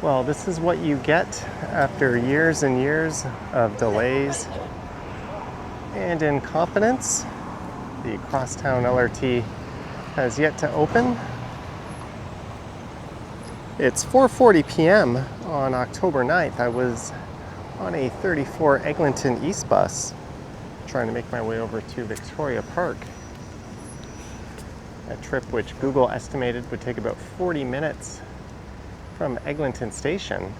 Well, this is what you get after years and years of delays and incompetence. The Crosstown LRT has yet to open. It's 4:40 p.m. on October 9th. I was on a 34 Eglinton East bus trying to make my way over to Victoria Park. A trip which Google estimated would take about 40 minutes from Eglinton Station.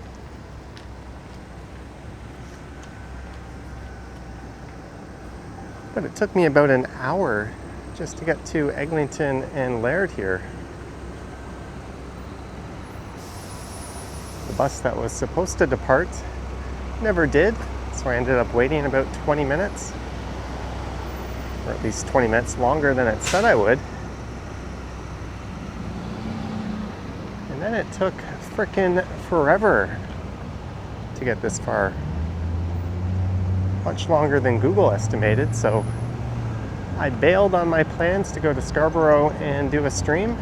But it took me about an hour just to get to Eglinton and Laird here. The bus that was supposed to depart never did, so I ended up waiting about 20 minutes, or at least 20 minutes longer than it said I would. And then it took frickin' forever to get this far. Much longer than Google estimated, so I bailed on my plans to go to Scarborough and do a stream.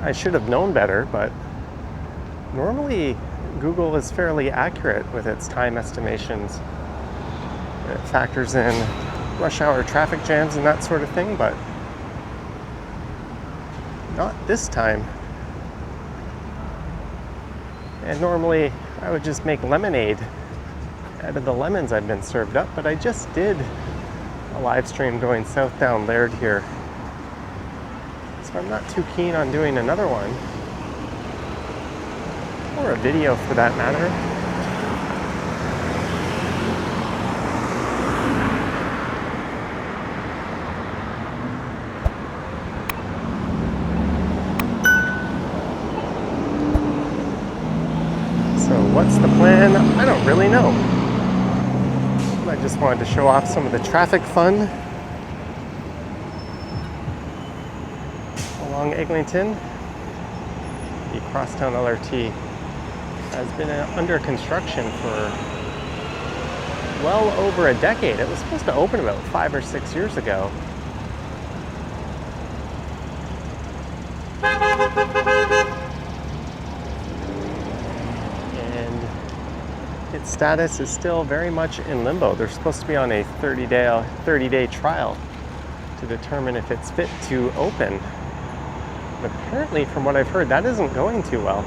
I should have known better, but normally Google is fairly accurate with its time estimations. It factors in rush hour traffic jams and that sort of thing, but not this time. And normally I would just make lemonade out of the lemons I've been served up, but I just did a live stream going south down Laird here. So I'm not too keen on doing another one, or a video for that matter. What's the plan? I don't really know. I just wanted to show off some of the traffic fun along Eglinton. The Crosstown LRT has been under construction for well over a decade. It was supposed to open about 5 or 6 years ago. Its status is still very much in limbo. They're supposed to be on a 30-day trial to determine if it's fit to open. But apparently, from what I've heard, that isn't going too well.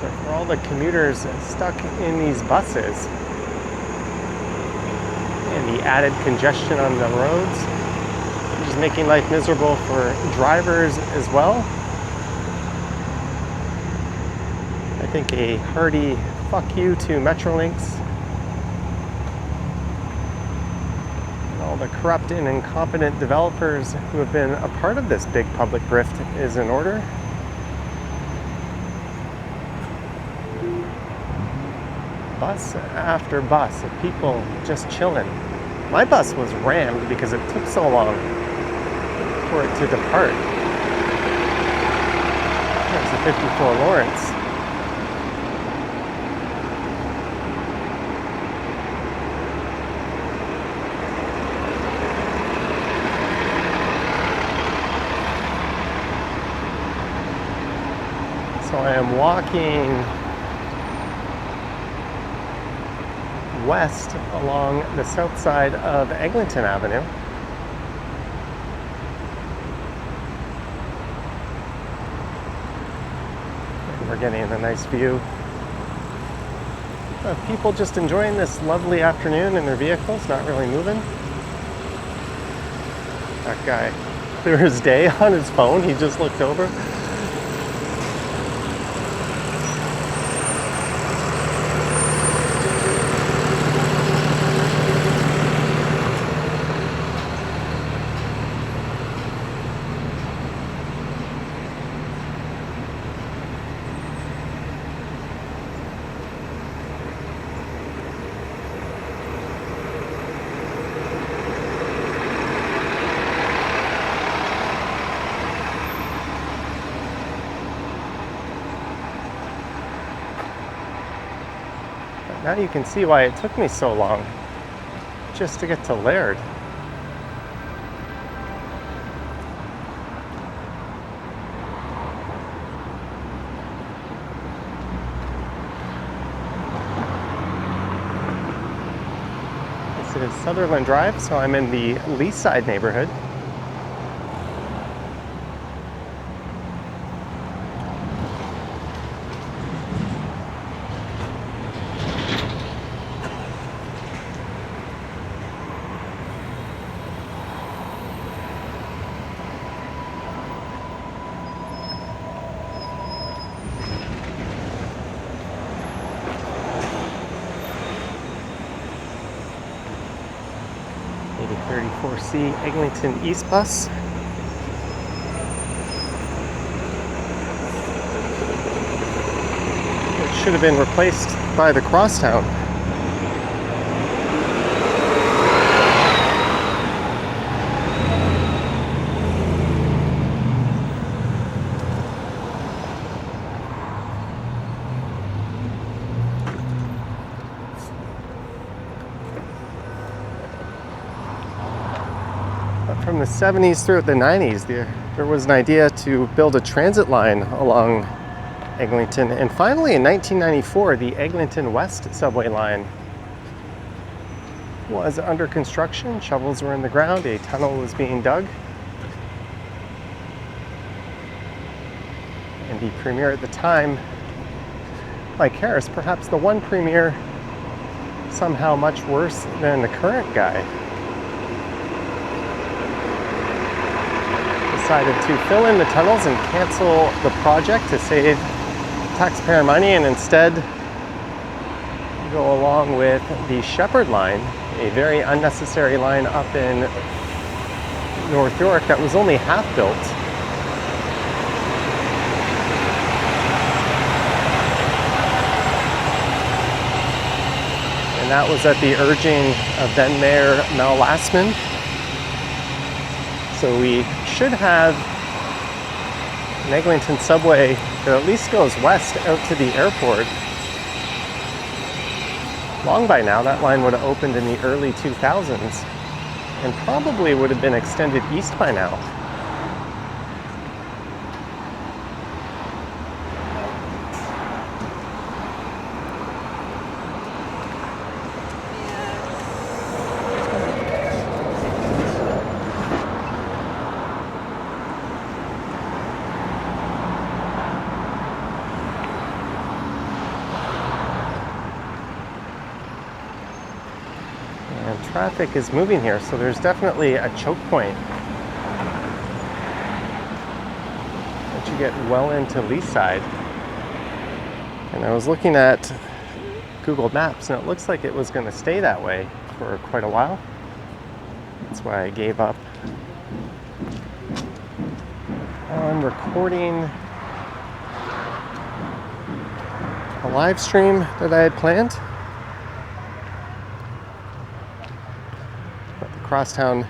So for all the commuters stuck in these buses and the added congestion on the roads, which is making life miserable for drivers as well, I think a hearty fuck you to Metrolinx and all the corrupt and incompetent developers who have been a part of this big public grift is in order. Bus after bus of people just chilling. My bus was rammed because it took so long for it to depart. There's a 54 Lawrence. So I am walking west along the south side of Eglinton Avenue. And we're getting a nice view of people just enjoying this lovely afternoon in their vehicles, not really moving. That guy, clear as day on his phone, he just looked over. Now you can see why it took me so long just to get to Laird. Sutherland Drive, so I'm in the Leaside neighborhood. C Eglinton East bus. It should have been replaced by the Crosstown. From the 70s through the 90s, there was an idea to build a transit line along Eglinton, and finally in 1994, the Eglinton West subway line was under construction. Shovels were in the ground, a tunnel was being dug, and the premier at the time, Mike Harris, perhaps the one premier somehow much worse than the current guy, decided to fill in the tunnels and cancel the project to save taxpayer money, and instead go along with the Shepherd line, a very unnecessary line up in North York that was only half built. And that was at the urging of then Mayor Mel Lastman. So we should have an Eglinton subway that at least goes west out to the airport. Long by now, that line would have opened in the early 2000s and probably would have been extended east by now. Traffic is moving here, so there's definitely a choke point once you get well into Leaside. And I was looking at Google Maps, and it looks like it was going to stay that way for quite a while. That's why I gave up on recording a live stream that I had planned. Crosstown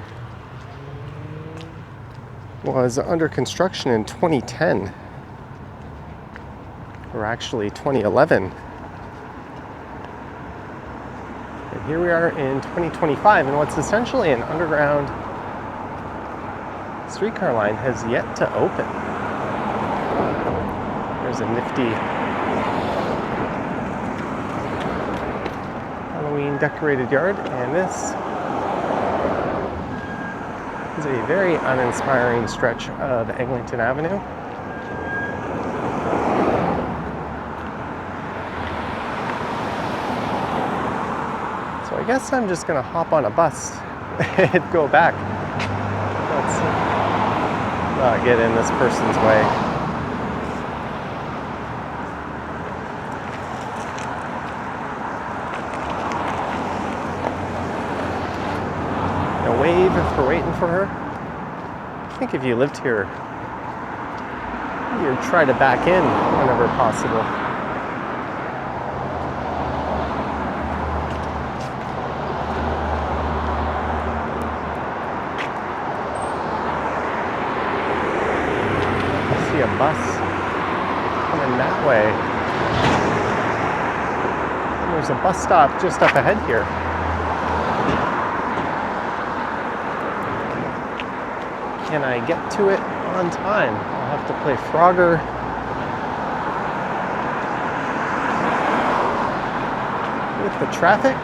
was under construction in 2010, or actually 2011. And here we are in 2025, and what's essentially an underground streetcar line has yet to open. There's a nifty Halloween decorated yard, and this is a very uninspiring stretch of Eglinton Avenue. So I guess I'm just gonna hop on a bus and go back. Let's not get in this person's way. Wave if we're waiting for her. I think if you lived here, you'd try to back in whenever possible. I see a bus coming that way. And there's a bus stop just up ahead here. Can I get to it on time? I'll have to play Frogger. With the traffic.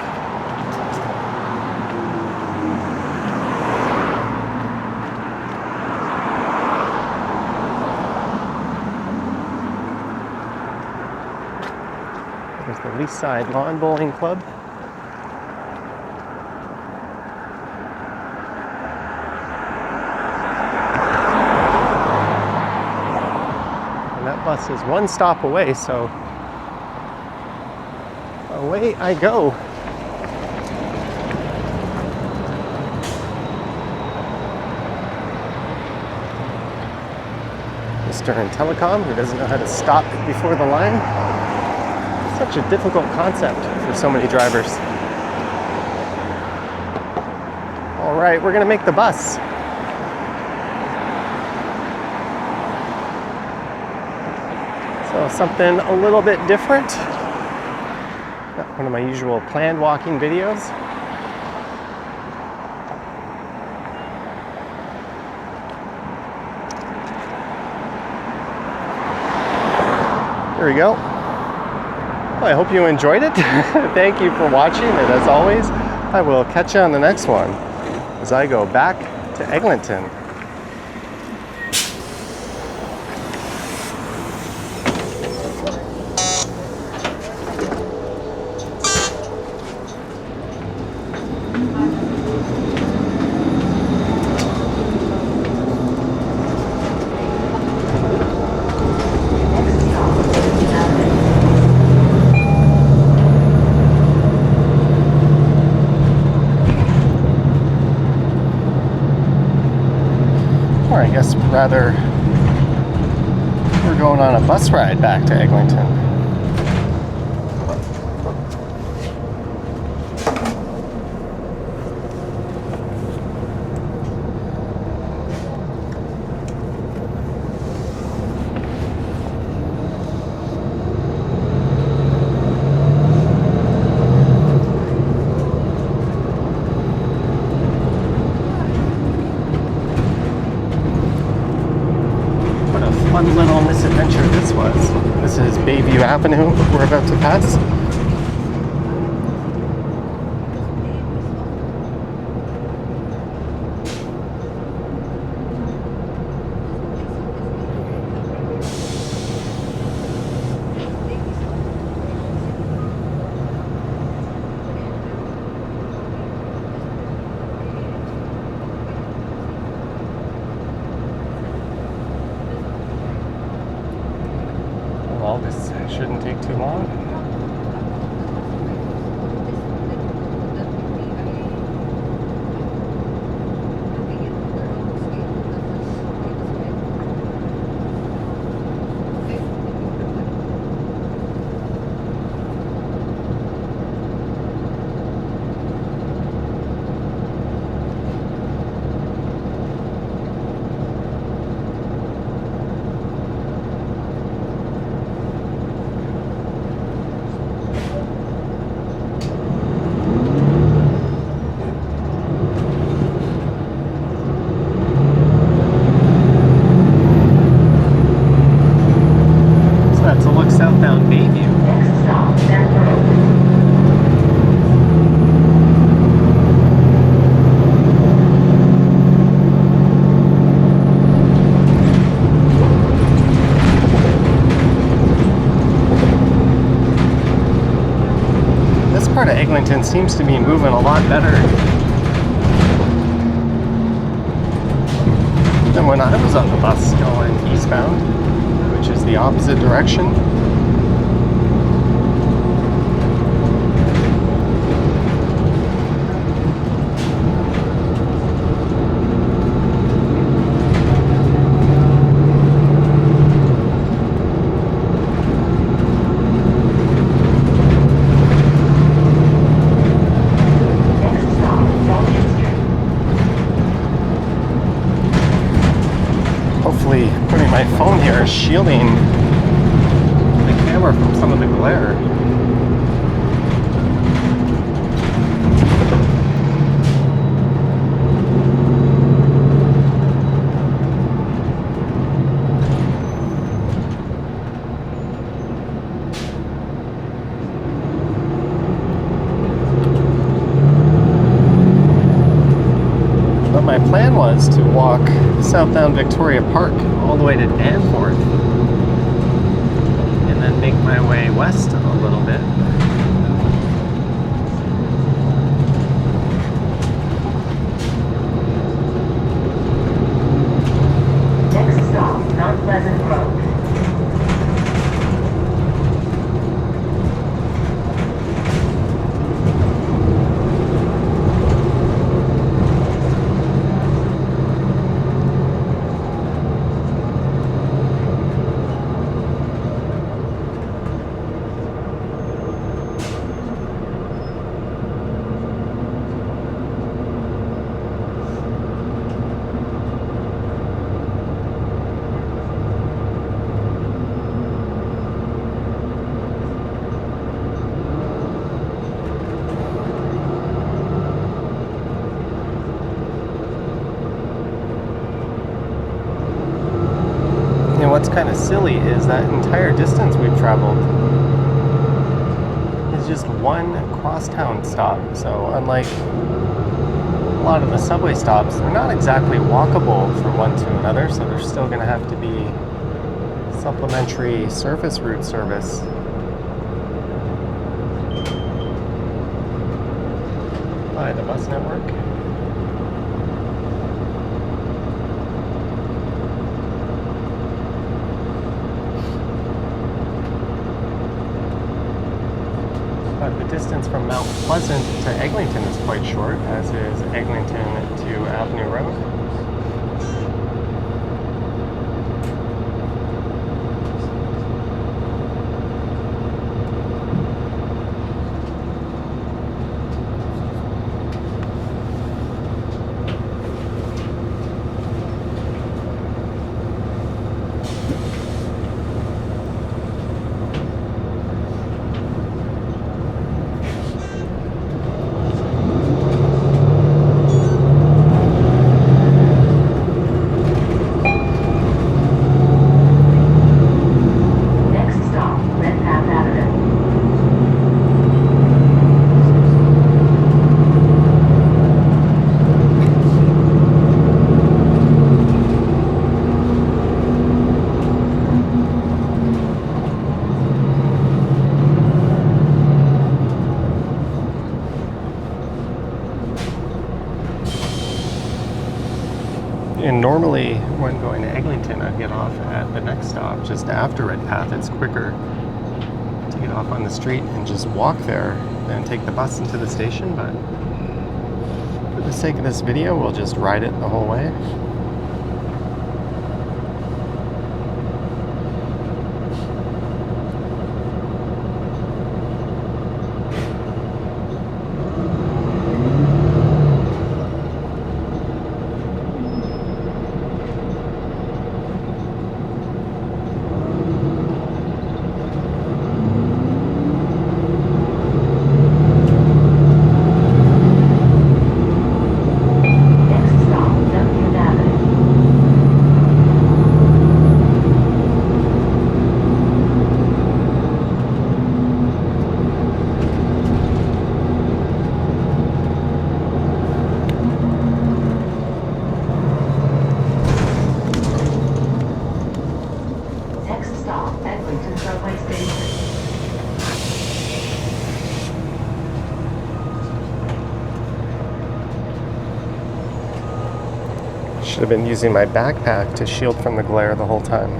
Leaside Lawn Bowling Club. And that bus is one stop away, so away I go. Mr. in telecom who doesn't know how to stop before the line. Such a difficult concept for so many drivers. All right, we're gonna make the bus. So something a little bit different. Not one of my usual planned walking videos. There we go. Well, I hope you enjoyed it. Thank you for watching, and as always, I will catch you on the next one as I go back to Eglinton. Or I guess rather, we're going on a bus ride back to Eglinton. Fun little misadventure this was. This is Bayview Avenue we're about to pass. Well, this shouldn't take too long. Southbound Bayview. This part of Eglinton seems to be moving a lot better than when I was on the bus going eastbound, which is the opposite direction. Hopefully putting my phone here is shielding the camera from some of the glare. But my plan was to walk southbound Victoria Park all the way to Danforth and then make my way west a little bit. what's kind of silly is that entire distance we've traveled is just one crosstown stop. So unlike a lot of the subway stops, they're not exactly walkable from one to another, so there's still going to have to be supplementary surface route service. By the bus network. But the distance from Mount Pleasant to Eglinton is quite short, as is Eglinton to Avenue Road. And normally, when going to Eglinton, I'd get off at the next stop just after Redpath. It's quicker to get off on the street and just walk there than take the bus into the station, but for the sake of this video, we'll just ride it the whole way. Should have been using my backpack to shield from the glare the whole time.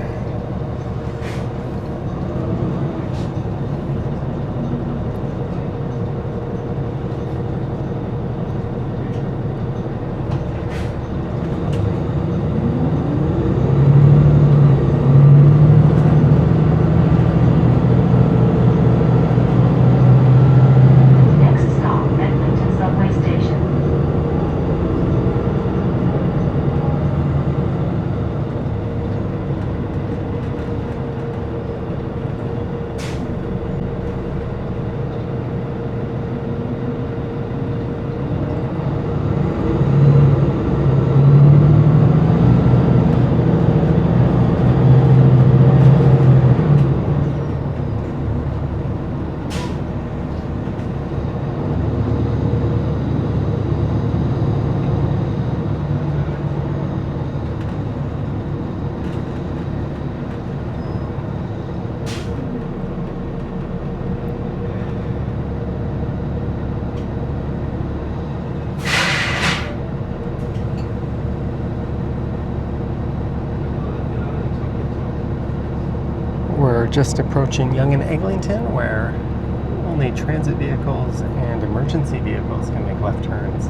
We're just approaching Yonge and Eglinton, where only transit vehicles and emergency vehicles can make left turns.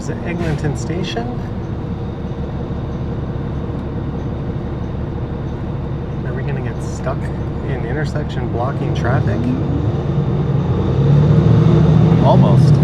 is Eglinton Station. Are we gonna get stuck in the intersection blocking traffic? Almost.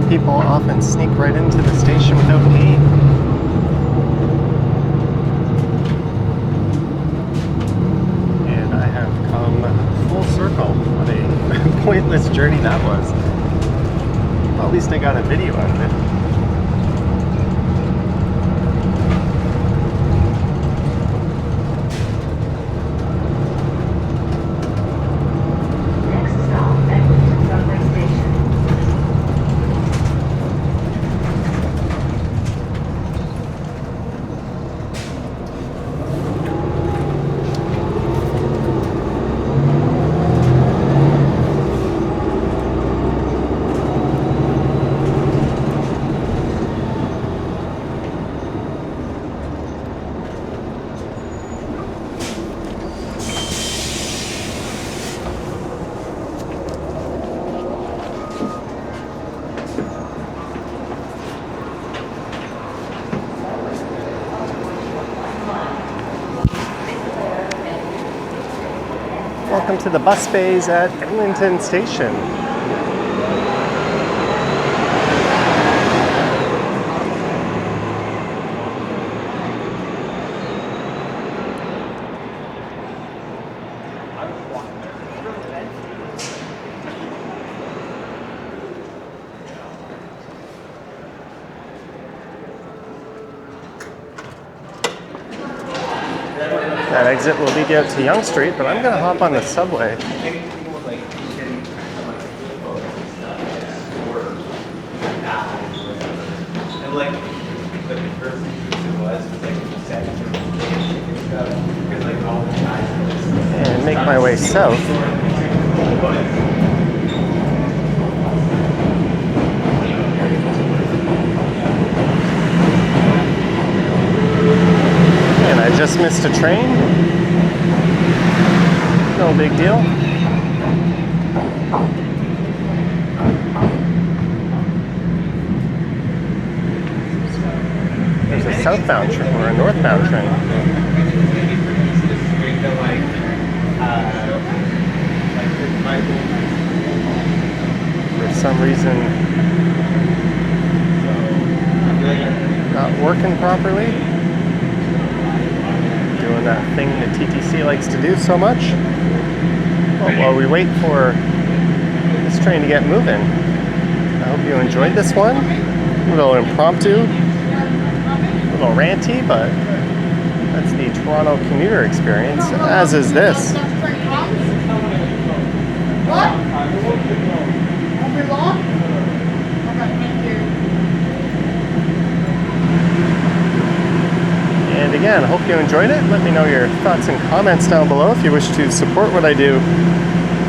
People often sneak right into the station without paying. And I have come full circle. What a pointless journey that was. Well, at least I got a video out of it. Welcome to the bus bays at Eglinton Station. That exit will lead you out to Yonge Street, but I'm going to hop on the subway. And make my way south. And I just missed a train. No big deal. There's a southbound train or a northbound train. For some reason, not working properly. Doing that thing that TTC likes to do so much. Well, while we wait for this train to get moving, I hope you enjoyed this one. A little impromptu, a little ranty, but that's the Toronto commuter experience, as is this. What? Won't be long? Okay, thank you. And again, hope you enjoyed it. Let me know your thoughts and comments down below if you wish to support what I do.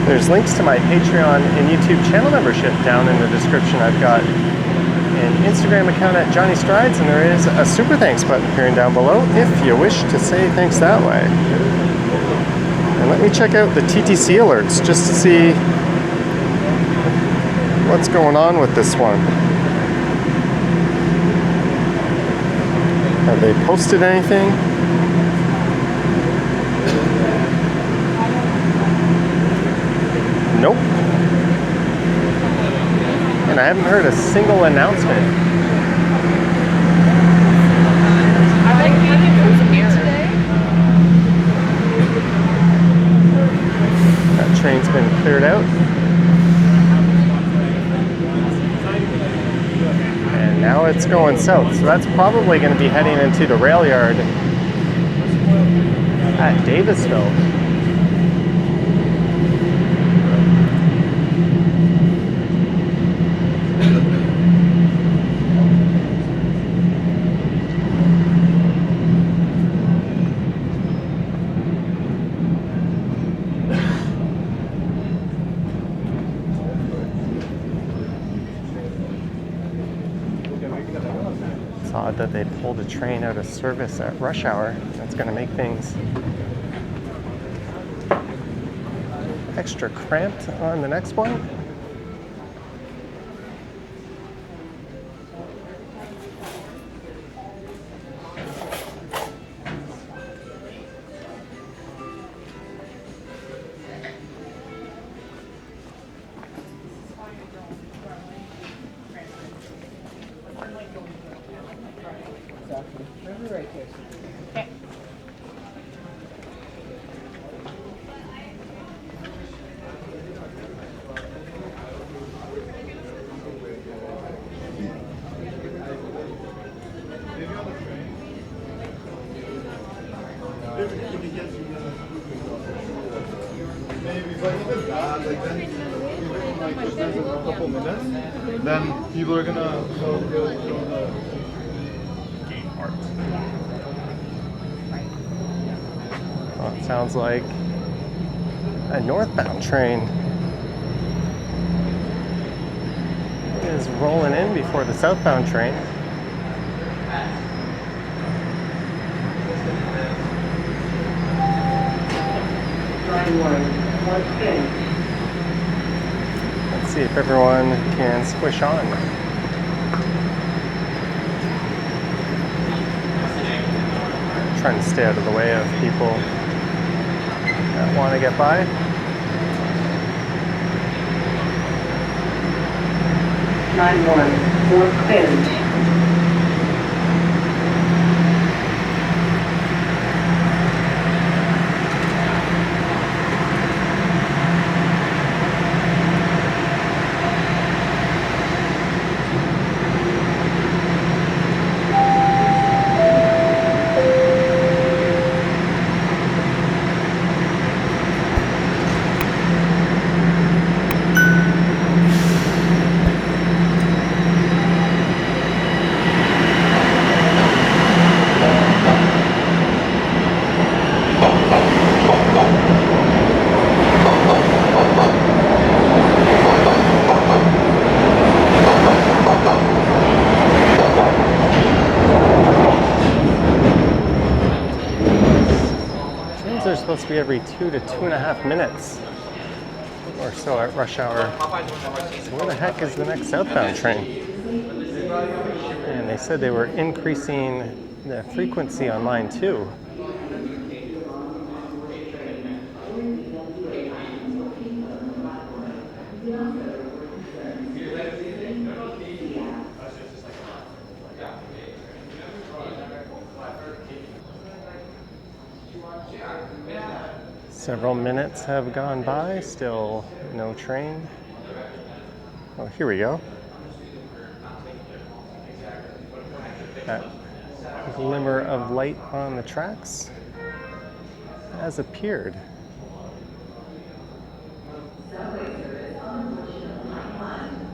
There's links to my Patreon and YouTube channel membership down in the description. I've got an Instagram account at Johnny Strides, and there is a super thanks button appearing down below if you wish to say thanks that way. And let me check out the TTC alerts just to see what's going on with this one. Have they posted anything? Nope. And I haven't heard a single announcement. Are they coming from Commute today? That train's been cleared out. it's going south. So that's probably going to be heading into the rail yard at Davisville. It's odd that they pulled a train out of service at rush hour. That's going to make things extra cramped on the next one. Then people are gonna go the game part. Well, it sounds like a northbound train is rolling in before the southbound train. Let's see if everyone can squish on. Trying to stay out of the way of people that want to get by. Line 1, northbound. Are supposed to be every 2 to 2.5 minutes or so at rush hour. So where the heck is the next southbound train? And they said they were increasing the frequency on line 2. Several minutes have gone by, still no train. Oh, here we go. That glimmer of light on the tracks has appeared.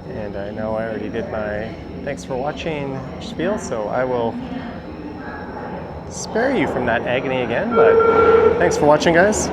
And I know I already did my thanks for watching spiel, so I will spare you from that agony again, but thanks for watching, guys.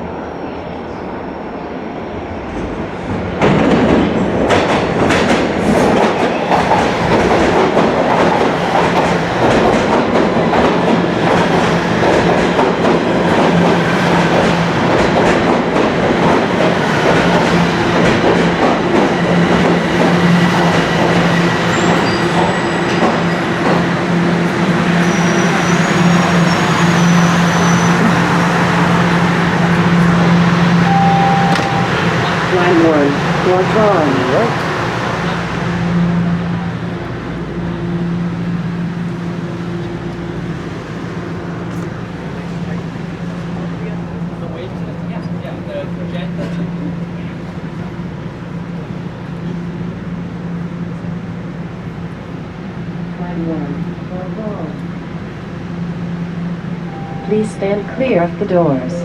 line 1 for roll. Please stand clear of the doors.